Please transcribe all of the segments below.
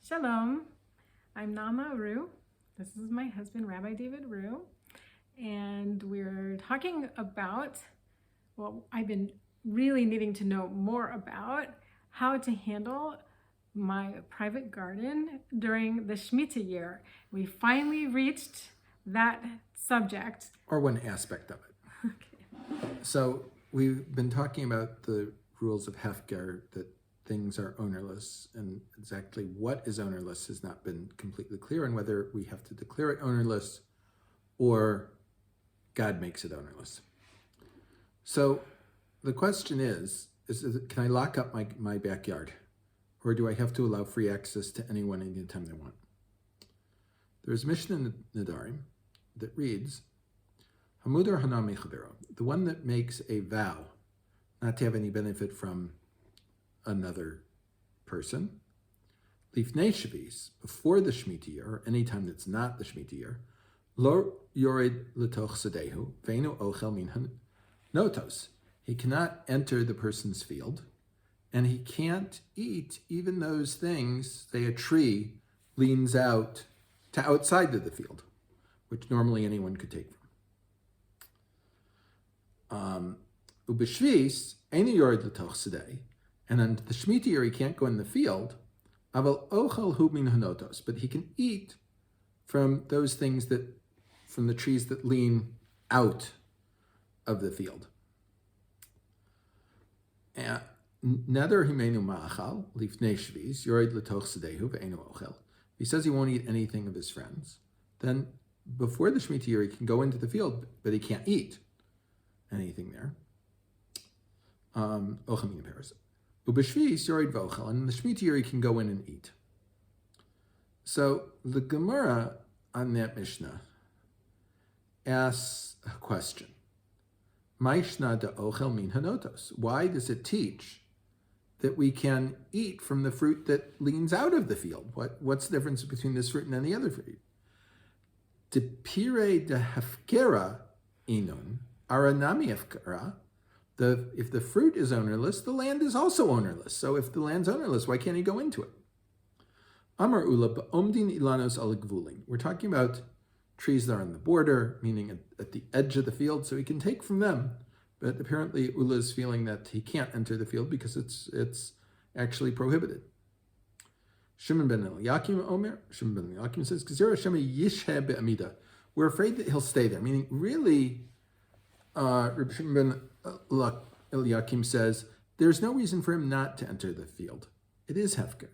Shalom, I'm Nama Rue. This is my husband, Rabbi David Rue, and we're talking about what I've been really needing to know more about, how to handle my private garden during the Shmita year. We finally reached that subject. Or one aspect of it. Okay. So we've been talking about the rules of Hefker, that things are ownerless, and exactly what is ownerless has not been completely clear, and whether we have to declare it ownerless or God makes it ownerless. So the question is can I lock up my backyard, or do I have to allow free access to anyone anytime they want? There's a Mishnah in Nadarim that reads, Hamudar Hanami Chavero, the one that makes a vow not to have any benefit from another person, Lifnei Shavis, before the Shmita year, or any time that's not the Shmita year, Lo Yored Letoch Sadehu, Veinu Ochel Min Notos. He cannot enter the person's field, and he can't eat even those things, say a tree leans out to outside of the field, which normally anyone could take from. Ubeshvis, Einu Yored Letoch Sadeh, and on the Shmita year, he can't go in the field, aval ochel hu min hanotos, but he can eat from those things from the trees that lean out of the field. Nether himenu ma'achal, lifnei shvis, yored letoch sedehu ve'enu ochel. He says he won't eat anything of his friends. Then before the Shmita year, he can go into the field, but he can't eat anything there. Ochel min Paris. Ubeshvis yored vochel, and in the Shmita year he can go in and eat. So the Gemara on that Mishnah asks a question. Maishna de ochel min hanotos. Why does it teach that we can eat from the fruit that leans out of the field? What's the difference between this fruit and any other fruit? De pire de hefkera inun, aranami hefkera. If the fruit is ownerless, the land is also ownerless. So if the land's ownerless, why can't he go into it? Amar ula ba'omdin ilanos al gvulin. We're talking about trees that are on the border, meaning at the edge of the field, so he can take from them. But apparently Ula is feeling that he can't enter the field because it's actually prohibited. Shimon ben Eliakim Omer, Shimon ben Eliakim says, Gzera Shema yishhe be'amida. We're afraid that he'll stay there, meaning really, Reb Shimon ben Eliakim says, there's no reason for him not to enter the field. It is Hefker.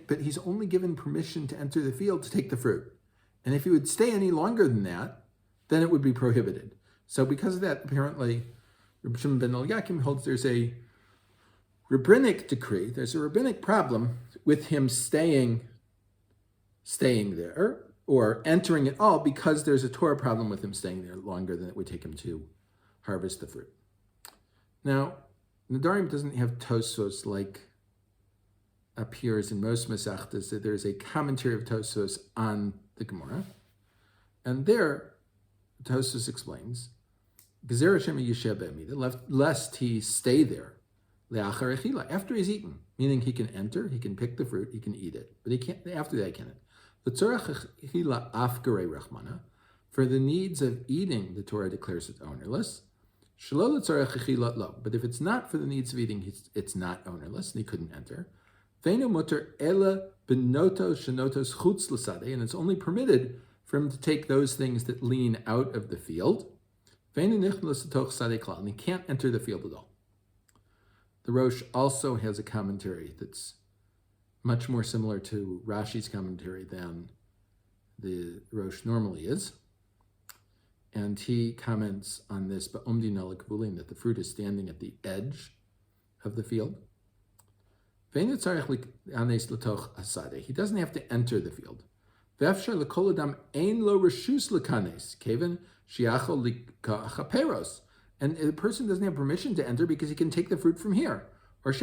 But he's only given permission to enter the field to take the fruit. And if he would stay any longer than that, then it would be prohibited. So because of that, apparently, Reb Shimon ben Eliakim holds there's a rabbinic decree, there's a rabbinic problem with him staying there, or entering at all, because there's a Torah problem with him staying there longer than it would take him to harvest the fruit. Now, Nadarim doesn't have Tosfos like appears in most Masechtas, that there's a commentary of Tosfos on the Gemara, and there Tosfos explains, lest he stay there after he's eaten, meaning he can enter, he can pick the fruit, he can eat it, but he can't after that. He can't. For the needs of eating, the Torah declares it ownerless. But if it's not for the needs of eating, it's not ownerless, and he couldn't enter. And it's only permitted for him to take those things that lean out of the field. And he can't enter the field at all. The Rosh also has a commentary that's much more similar to Rashi's commentary than the Rosh normally is. And he comments on this, that the fruit is standing at the edge of the field. He doesn't have to enter the field. And the person doesn't have permission to enter because he can take the fruit from here. Or it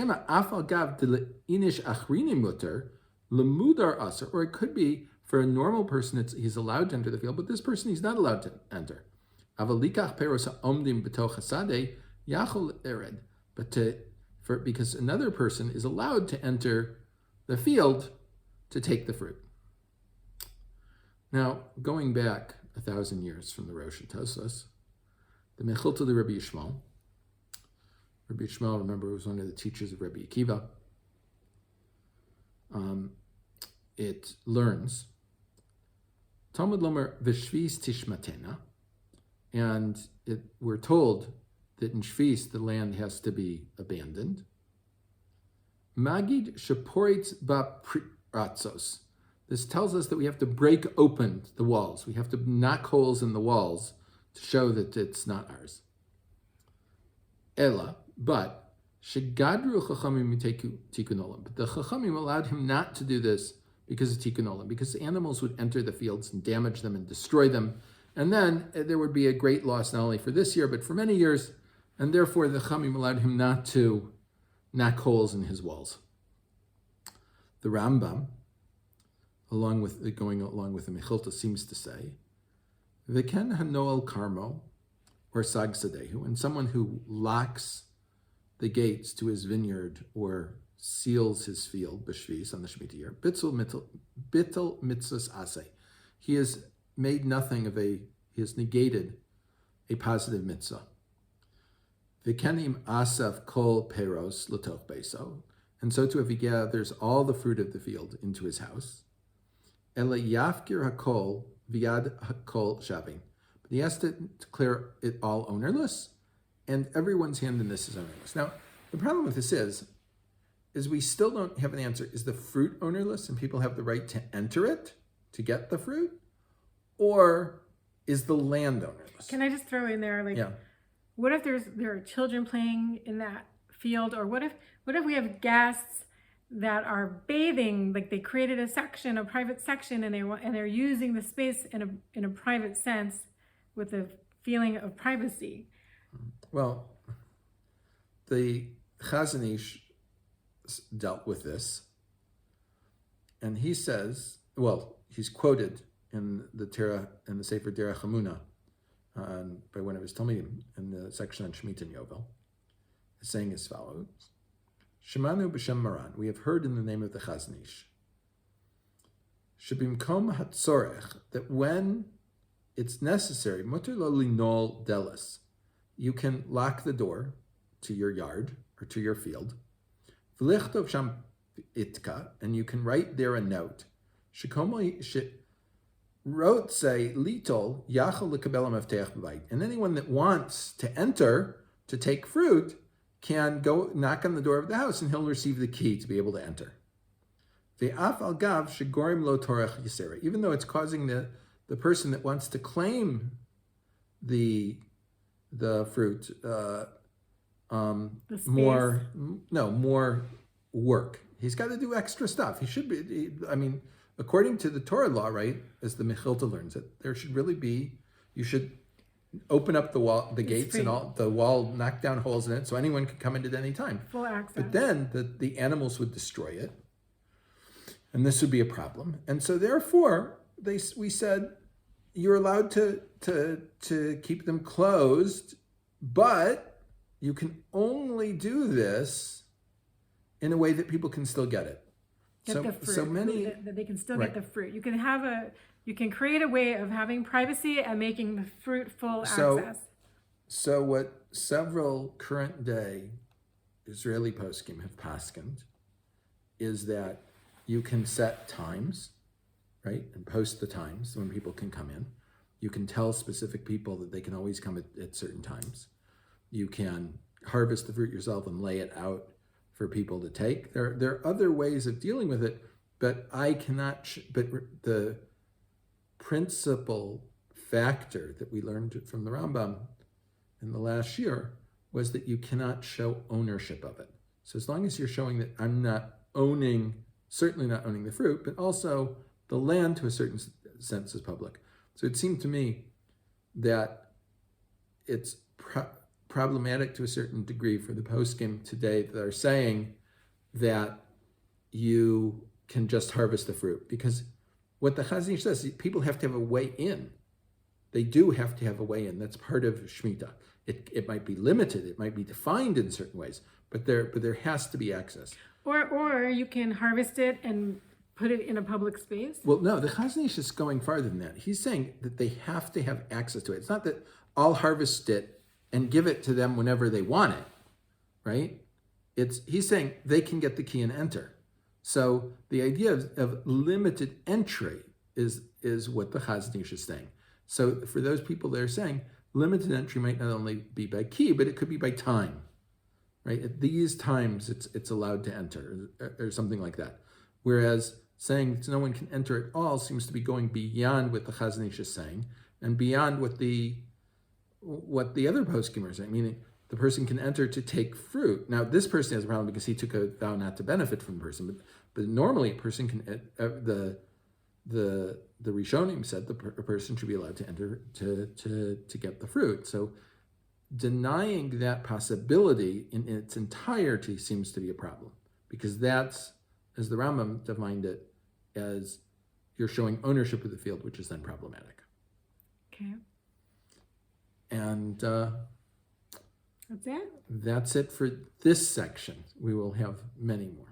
could be for a normal person, he's allowed to enter the field, but this person he's not allowed to enter. But because another person is allowed to enter the field to take the fruit. Now, going back 1,000 years from the Rosh Hashanah, the Mechilta de Rabbi Yishmael. Rabbi Yishmael, remember, was one of the teachers of Rabbi Akiva. It learns, Talmud Lomer v'shvis tishmatena, and we're told that in Shvis the land has to be abandoned. Magid sheporitz ba'pratzos. This tells us that we have to break open the walls. We have to knock holes in the walls to show that it's not ours. Ella, but shegadru chachamim tikkun olam. But the chachamim allowed him not to do this because of tikkun olam, because animals would enter the fields and damage them and destroy them, and then there would be a great loss not only for this year but for many years, and therefore the chachamim allowed him not to knock holes in his walls. The Rambam, going along with the Mechilta, seems to say, V'ken hanoel karmo, or sag sadehu, and someone who locks the gates to his vineyard or seals his field, b'shvis, on the Shmita year, bittel mitzvahs aseh. He has made nothing of he has negated a positive mitzvah. V'kenim asaf kol peros l'toch beiso, and so too if he gathers all the fruit of the field into his house, ela yafkir hakol v'yad hakol shavin, but he has to declare it all ownerless, and everyone's hand in this is ownerless. Now, the problem with this is we still don't have an answer. Is the fruit ownerless and people have the right to enter it, to get the fruit? Or is the land ownerless? Can I just throw in there, what if there are children playing in that field? Or what if we have guests that are bathing, like they created a private section, and they're using the space in a private sense with a feeling of privacy? Well, the Chazon Ish dealt with this, and he says, he's quoted in the Torah, in the Sefer Derech Hamuna, by one of his Talmidim in the section on Shmita and Yovel, saying as follows: Shemanu b'shem Maran, we have heard in the name of the Chazon Ish, Shebimkom hatzorech, that when it's necessary, muter lo linol delis, you can lock the door to your yard or to your field. V'lichtov sham itka, and you can write there a note. Wrote say litol yachal lekabel hamaftech b'bayit, and anyone that wants to enter to take fruit can go knock on the door of the house, and he'll receive the key to be able to enter. Ve'af al gav shegorim lo torach yisera, even though it's causing the person that wants to claim the fruit more work. He's got to do extra stuff. He should be. According to the Torah law, right, as the Mechilta learns it, there should really be. You should open up the gates and all the wall, knock down holes in it, so anyone could come in at any time. Full access. But then the animals would destroy it, and this would be a problem. And so therefore, we said you're allowed to keep them closed, but you can only do this in a way that people can still get it. The fruit, that they can still get the fruit. You can create a way of having privacy and making the fruit full access. So what several current day Israeli poskim have paskined is that you can set times, right, and post the times when people can come in. You can tell specific people that they can always come at certain times. You can harvest the fruit yourself and lay it out for people to take. There are other ways of dealing with it, but I cannot. But the principal factor that we learned from the Rambam in the last year was that you cannot show ownership of it. So as long as you're showing that I'm not owning, certainly not owning the fruit, but also the land to a certain sense is public. So it seemed to me that it's problematic to a certain degree for the poskim today that are saying that you can just harvest the fruit, because what the Chazon Ish says, people have to have a way in. They do have to have a way in. That's part of Shmita. It might be limited, it might be defined in certain ways, but there has to be access. Or you can harvest it and put it in a public space? Well, no, the Chazon Ish is going farther than that. He's saying that they have to have access to it. It's not that I'll harvest it and give it to them whenever they want it, right? He's saying they can get the key and enter. So the idea of limited entry is what the Chazon Ish is saying. So for those people that are saying limited entry might not only be by key, but it could be by time, right? At these times, it's allowed to enter or something like that. Whereas saying no one can enter at all seems to be going beyond what the Chazon Ish is saying and beyond what the other poskim are saying, meaning the person can enter to take fruit. Now, this person has a problem because he took a vow not to benefit from the person, but normally a person can, the Rishonim said a person should be allowed to enter to get the fruit. So denying that possibility in its entirety seems to be a problem, because that's, as the Rambam defined it, as you're showing ownership of the field, which is then problematic. Okay. And That's it? that's it for this section. We will have many more.